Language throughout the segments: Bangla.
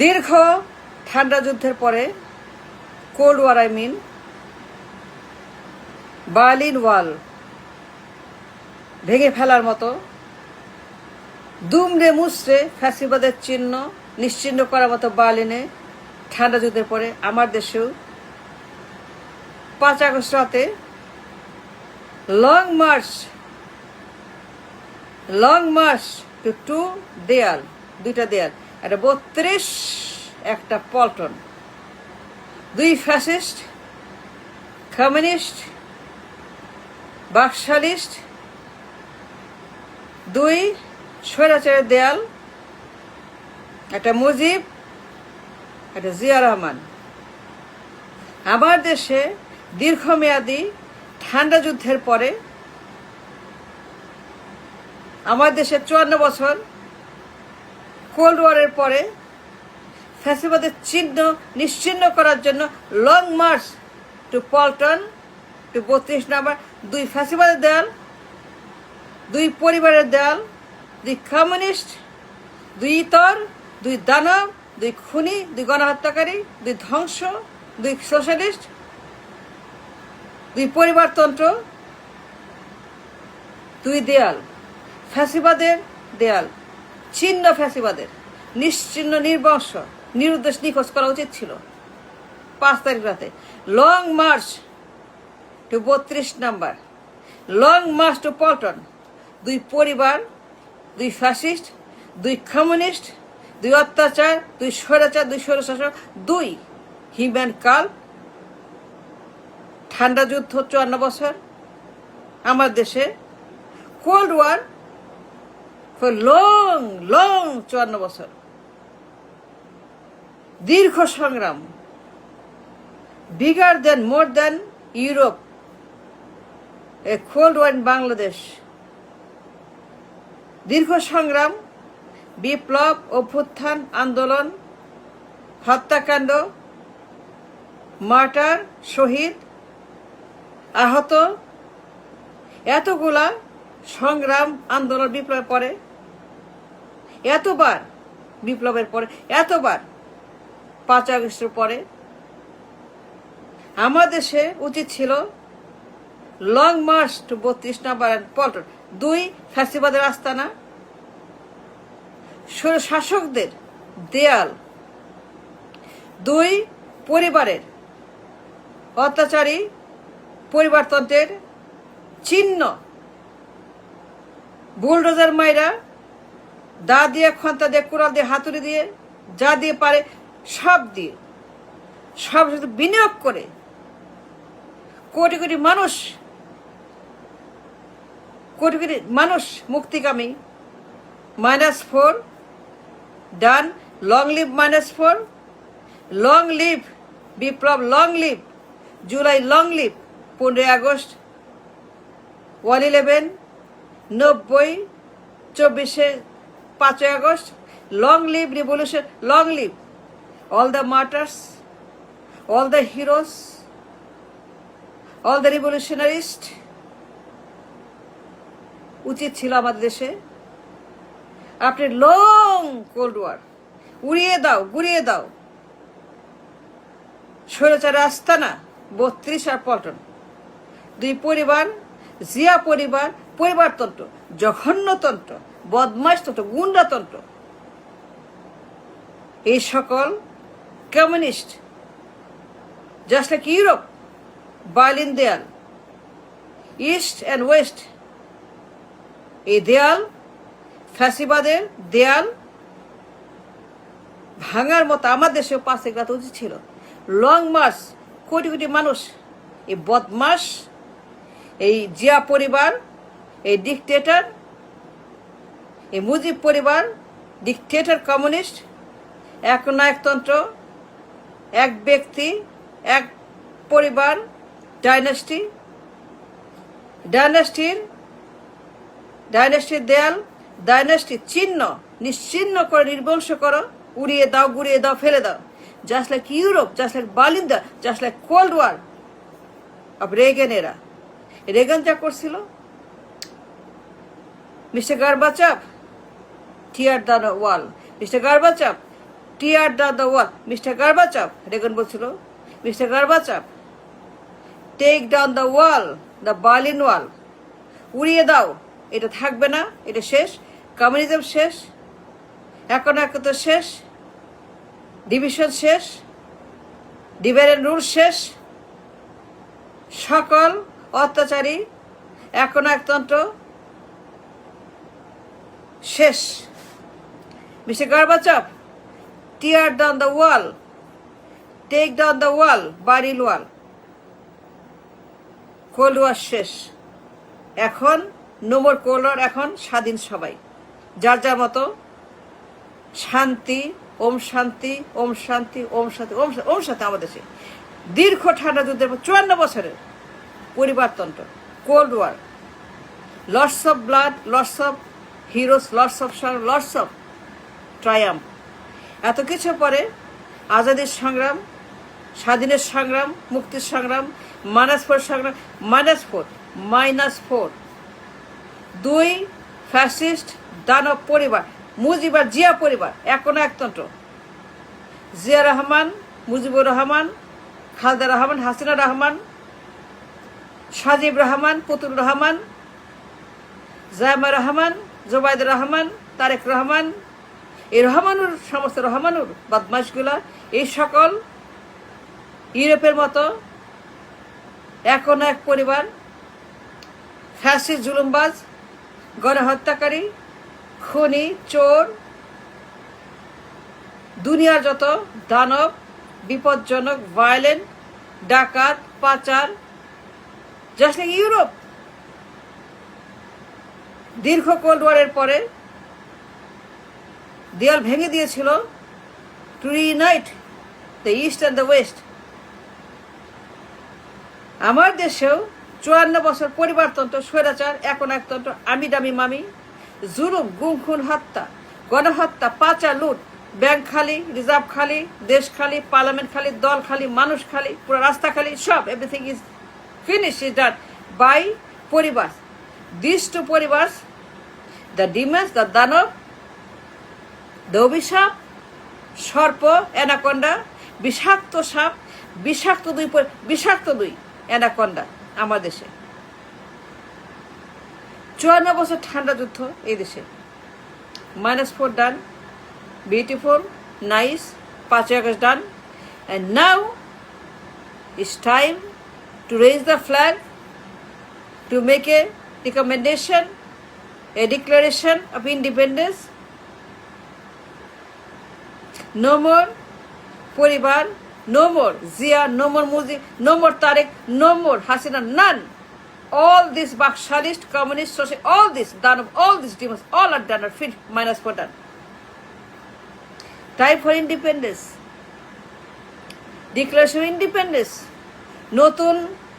দীর্ঘ ঠান্ডা যুদ্ধের পরে, কোল্ড ওয়ার বার্লিন ওয়াল ভেঙে ফেলার মতো, দুমড়ে মুচড়ে ফ্যাসিবাদের চিহ্ন নিশ্চিহ্ন করার মতো বার্লিনে ঠান্ডা যুদ্ধের পরে আমার দেশেও 5 আগস্ট রাতে লং মার্চ টু দেয়াল, দুইটা দেয়াল, একটা 32, একটা পল্টন, দুই ফ্যাসিস্ট, কমিউনিস্ট, বাকশালিস্ট, দুই স্বৈরাচারের দেয়াল, একটা মুজিব, একটা জিয়া রহমান। আমার দেশে দীর্ঘমেয়াদী ঠান্ডা যুদ্ধের পরে আমার দেশে 54 বছর কোল্ড ওয়ারের পরে ফ্যাসিবাদের চিহ্ন নিশ্চিহ্ন করার জন্য long march to Paltan, to 32 number, দুই ফ্যাসিবাদের দেয়াল, দুই পরিবারের দেয়াল, দুই কমিউনিস্ট, দুই ইতর, দুই দানব, দুই খুনি, দুই গণহত্যাকারী, দুই ধ্বংস, দুই সোশ্যালিস্ট, দুই পরিবারতন্ত্র, দুই দেয়াল, ফ্যাসিবাদের দেয়াল, চিহ্ন ফ্যাসিবাদের, নিশ্চিহ্ন, নির্বংশ, নিরুদ্দেশ, নিখোঁজ করা উচিত ছিল 5 তারিখ রাতে। Long march to 32 number, long march to Paltan, দুই পরিবার, দুই ফ্যাসিস্ট, দুই কমিউনিস্ট, দুই অত্যাচার, দুই স্বৈরাচার, দুই স্বৈরশাসক, দুই হিউম্যান কাল, ঠান্ডা যুদ্ধ 54 বছর আমার দেশে, কোল্ড ওয়ার ফর লং 54 বছর, দীর্ঘ সংগ্রাম, bigger than, more than Europe, a cold war in Bangladesh. দীর্ঘ সংগ্রাম, বিপ্লব, অভ্যুত্থান, আন্দোলন, হত্যাকাণ্ড, মার্টার, শহীদ, আহত, এতগুলা সংগ্রাম, আন্দোলন, বিপ্লবের পরে, এতবার বিপ্লবের পরে, এতবার 5 আগস্টের পরে আমার দেশে উচিত ছিল লং মার্চ টু 32 নম্বর পল্টন, দুই ফ্যাসিবাদের আস্তানা, শাসকদের দেয়াল, দুই পরিবারের অত্যাচারী পরিবারতন্ত্রের চিহ্ন, বুলডোজার মাইরা, দা দিয়ে, খন্তা দিয়ে, কুড়াল দিয়ে, হাতুড়ি দিয়ে, যা দিয়ে পারে সব দিয়ে, সব বিনিয়োগ করে কোটি কোটি মানুষ মুক্তিকামী। -4 done, long live -4, long live বিপ্লব, long live July, long live 15 August, 111, 90, 24 5 August, long live revolution, long live all the martyrs, all the heroes, all the revolutionists। উচিত ছিল আমাদের দেশে আপনি লং কোল্ড ওয়ার উড়িয়ে দাও, গুড়িয়ে দাও, স্বৈরাচার আস্তানা 32 আর পল্টন, দুই পরিবার, জিয়া পরিবার, পরিবারতন্ত্র, জঘন্যতন্ত্র, বদমাইশতন্ত্র, গুন্ডাতন্ত্র, এই সকল communist, just like Europe, Berlin দেয়াল, ইস্ট অ্যান্ড ওয়েস্ট, এই দেয়াল, ফ্যাসিবাদের দেয়াল ভাঙার মতো আমার দেশেও 5 আগস্ট উচিত ছিল। লং মার্চ, কোটি কোটি মানুষ, এই বদমাস, এই জিয়া পরিবার, এই ডিকটেটর, এই মুজিব পরিবার, ডিকটেটর, কমিউনিস্ট, একনায়কতন্ত্র, এক ব্যক্তি, এক পরিবার, ডাইনাস্টির দেয়াল, ডাইনাস্টির চিহ্ন নিশ্চিহ্ন করে, নির্বংশ করো, উড়িয়ে দাও, গুড়িয়ে দাও, ফেলে দাও, just like Europe, just like Berlin, just like cold war of Reagan এরা। রেগান যা করছিল, mister Gorbachev, tear the wall, mister Gorbachev, tear down the wall. Mister Gorbachev, Reagan বলছিল, mister Gorbachev, take down the wall, the Berlin wall, উড়িয়ে দাও, এটা থাকবে না, এটা শেষ, কমিউনিজম শেষ, একতা শেষ, ডিভিশন শেষ, ডিভাইড অ্যান্ড রুল শেষ, সকল অত্যাচারী একতন্ত্র শেষ। Mister Gorbachev, tear down the wall, take down the wall, Berlin wall. Cold war শেষ, এখন নো মোর কোল্ড ওয়ার, এখন স্বাধীন সবাই, যার যার মতো শান্তি, ওম শান্তি, ওম শান্তি, ওম শান্তি, ওম ওম শান্তি। আমাদের দেশে দীর্ঘ ঠান্ডা যুদ্ধের 54 বছরের পরিবারতন্ত্র, cold war, lots of blood, lots of heroes, lots of song, lots of triumph. এত কিছু পরে আজাদির সংগ্রাম, স্বাধীনের সংগ্রাম, মুক্তির সংগ্রাম, -4 সংগ্রাম, -4 দুই ফ্যাসিস্ট দানব পরিবার, মুজিব আর জিয়া পরিবার, একতন্ত্র, জিয়া রহমান, মুজিবুর রহমান, খালেদা রহমান, হাসিনা রহমান, সাজিব রহমান, পুতুল রহমান, জায়মা রহমান, জোবাইদুর রহমান, তারেক রহমান, এই রহমানুর, সমস্ত রহমানুর বদমাশগুলা, এই সকল ইউরোপের মতো এক পরিবার, ফ্যাসিস্ট, জুলুমবাজ, গণহত্যাকারী, খুনি, চোর, দুনিয়ার যত দানব, বিপজ্জনক, ভায়োলেন্ট, ডাকাত, পাচার, জাস্ট লাইক ইউরোপ। দীর্ঘ কোল্ড ওয়ারের পরে দেয়াল ভেঙে দিয়েছিল to reunite the east and the west. আমার দেশেও 54 বছর পরিবারতন্ত্র, স্বৈরাচার, একতন্ত্র, আমি দামি মামি, জুলুম, গুম খুন, হত্যা, গণহত্যা, পাচার, লুট, ব্যাংক খালি, রিজার্ভ খালি, দেশ খালি, পার্লামেন্ট খালি, দল খালি, মানুষ খালি, পুরো রাস্তা খালি, সব everything is finish, is done by পরিবার। দিস টু পরিবার, দ্য ডিমেন্স, দ্য দানব, দ্য অভিশাপ, সর্প, অ্যানাকন্ডা, বিষাক্ত সাপ, বিষাক্ত দুই অ্যানাকন্ডা আমার দেশে। 54 বছর ঠান্ডা যুদ্ধ এই দেশে, -4 done, beautiful, nice, 5 August done, and now it's time to raise the flag, to make a recommendation, a declaration of independence. No more পরিবার, no more Zia, no more Muzi, no more Tariq, no more Hasina, none. All this Bakshadist, communist, social, all this done of all these demons, all are done, are fit, -4 done. Time for independence. Declaration of independence. নতুন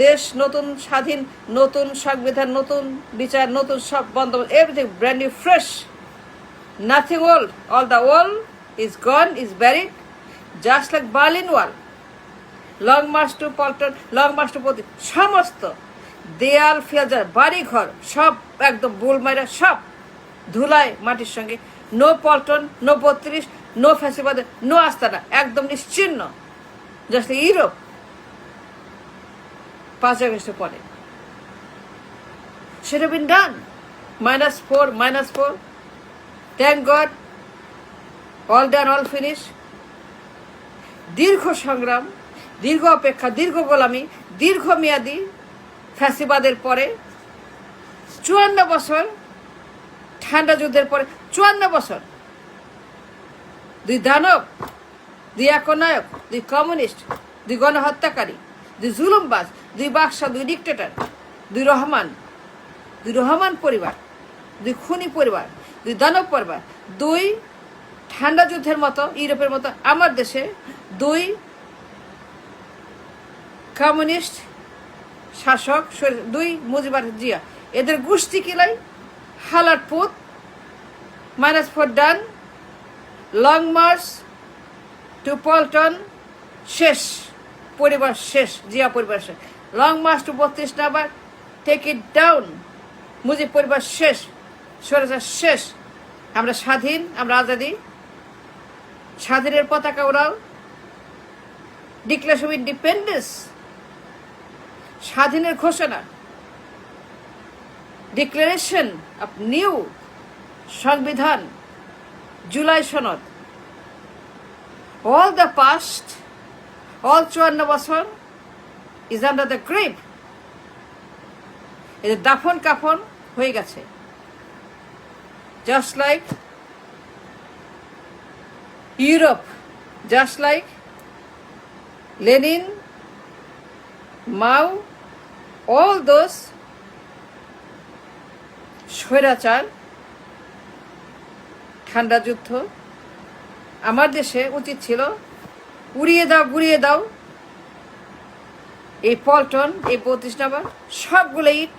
দেশ, নতুন স্বাধীন, নতুন সংবিধান, নতুন বিচার, নতুন সব বন্দোবস্ত, everything brand new, fresh. Nothing old. All the old is gone, is buried. Just like Berlin wall, long march to Paltan, long march to প্রতি, সমস্ত দেয়াল ফেলজার, বাড়ি ঘর সব একদম বুলমাইরা, সব ধুলায় মাটির সঙ্গে। নো পল্টন, নো 32, নো ফ্যাসিবাদ, নো আস্তানা, একদম নিশ্চিহ্ন, জাস্ট ইউরোপ 5 আগস্টের পরে। সেটা বিন ডান, -4, thank god, all done, all finish. দীর্ঘ সংগ্রাম, দীর্ঘ অপেক্ষা, দীর্ঘ গোলামি, দীর্ঘমেয়াদী ফ্যাসিবাদের পরে 54 বছর ঠান্ডা যুদ্ধের পরে, 54 বছর দুই দানব, দুই একনায়ক, দুই কমিউনিস্ট, দুই গণহত্যাকারী, দুই জুলুমবাজ, দুই বাদশা, দুই ডিক্টেটর, দুই রহমান পরিবার, দুই খুনি পরিবার, দুই দানব পরিবার, দুই ঠান্ডা যুদ্ধের মতো ইউরোপের মতো আমার দেশে দুই কমিউনিস্ট শাসক, দুই মুজিবুর জিয়া, এদের গোষ্ঠী কিলাই, হালার পুত, -4 done, long march to Paltan শেষ, পরিবার শেষ, জিয়া পরিবার শেষ। Long march to 32 number, take it down, Mujib পরিবার শেষ, স্বৈরাচার শেষ, আমরা স্বাধীন, আমরা আজাদি, স্বাধীনের পতাকা ওড়াও, ডিক্লারেশন অফ ইন্ডিপেন্ডেন্স, স্বাধীনের ঘোষণা, ডিক্লারেশন অফ নিউ সংবিধান, জুলাই সনদ, all the past, all 54 বছর is under the grave. এদের দাফন কাফন হয়ে গেছে। Just like Europe, just like Lenin, Mao, all those স্বৈরাচার, ঠান্ডা যুদ্ধ। আমার দেশে উচিত ছিল উড়িয়ে দাও, গুড়িয়ে দাও এই পল্টন, এই ৩২ নম্বর, সবগুলো ইট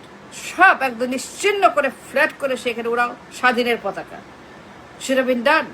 সব একদম নিশ্চিহ্ন করে ফ্ল্যাট করে সেখানে ওরাও স্বাধীনের পতাকা। should have been done.